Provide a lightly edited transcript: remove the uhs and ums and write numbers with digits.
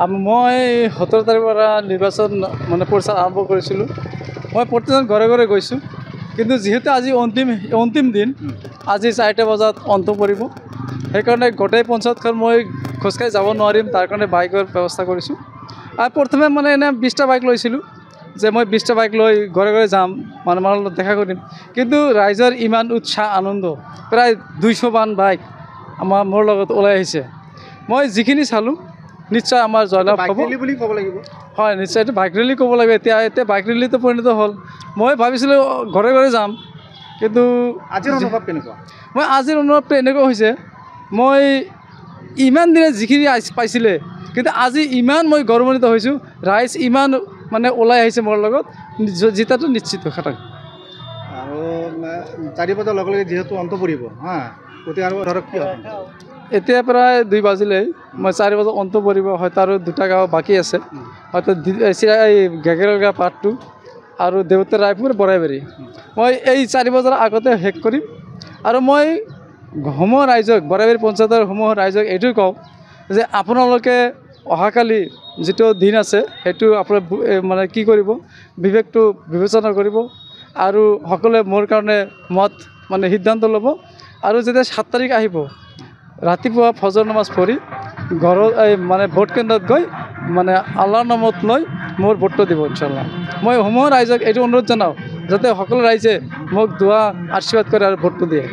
মই 17 তাৰিখৰ পৰা নিৰ্বাচন মানে প্ৰচাৰ আৰম্ভ কৰিছিলোঁ। মই প্ৰতিজন ঘৰে ঘৰে গৈছোঁ, কিন্তু যিহেতু আজি অন্তিম দিন, আজি 4টা বজাত অন্ত পৰিব, সেইকাৰণে গোটেই পঞ্চায়তখন মই খোজকাঢ়ি যাব নোৱাৰিম, তাৰ কাৰণে বাইকৰ ব্যৱস্থা কৰিছোঁ। আৰু প্ৰথমে মানে এনে 20টা বাইক লৈছিলোঁ, যে মই 20টা বাইক লৈ ঘৰে ঘৰে যাম, মানুহৰ লগত দেখা কৰিম। কিন্তু ৰাইজৰ ইমান উৎসাহ আনন্দ, প্ৰায় 200 মান বাইক মোৰ লগত ওলাই আহিছে। মই যিখিনি চালোঁ, নিশ্চয় আমাৰ জয়লাভ হ'ব বুলি ক'ব লাগিব। হয়, নিশ্চয় এইটো বাইক ৰেলী ক'ব লাগিব। এতিয়া বাইক ৰেলীটো পৰিণত হ'ল। মই ভাবিছিলোঁ ঘৰে ঘৰে যাম, কিন্তু আজিৰ অনুভৱ কেনেকুৱা? আজিৰ অনুভৱটো এনেকুৱা হৈছে, মই ইমান দিনে যিখিনি পাইছিলে, কিন্তু আজি ইমান মই গৌৰৱান্বিত হৈছোঁ। ৰাইজ ইমান মানে ওলাই আহিছে মোৰ লগত, জিতাটো নিশ্চিত খাটাং। আৰু 4 বজাৰ লগে লগে যিহেতু অন্ত পৰিব, গতিকে আৰু ধৰক কি হয়, এতিয়া প্ৰায় 2 বাজিলেই, মই 4 বজাত অন্ত পৰিব। হয়তো আৰু 2টা গাঁও বাকী আছে, হয়তো গেগেৰগা পাৰ্ট 2 আৰু দেউতা ৰায়পুৰ বৰাইবাৰী। মই এই 4 বজাৰ আগতে শেষ কৰিম। আৰু মই সমূহ ৰাইজক, বৰাইবাৰী পঞ্চায়তৰ সমূহ ৰাইজক এইটোৱে কওঁ যে আপোনালোকে অহাকালি যিটো দিন আছে, সেইটো আপোনাৰ মানে কি কৰিব, বিবেকটো বিবেচনা কৰিব, আৰু সকলোৱে মোৰ কাৰণে মানে সিদ্ধান্ত ল'ব। আৰু যেতিয়া 7 তাৰিখ আহিব, ৰাতিপুৱা ফজৰ নামাজ পঢ়ি ঘৰত মানে ভোট কেন্দ্ৰত গৈ মানে আল্লাহৰ নামত লৈ মোৰ ভোটটো দিব ইনশাল্লাহ। মই সমূহ ৰাইজক এইটো অনুৰোধ জনাওঁ, যাতে সকলো ৰাইজে মোক দুৱা আশীৰ্বাদ কৰে আৰু ভোটটো দিয়ে।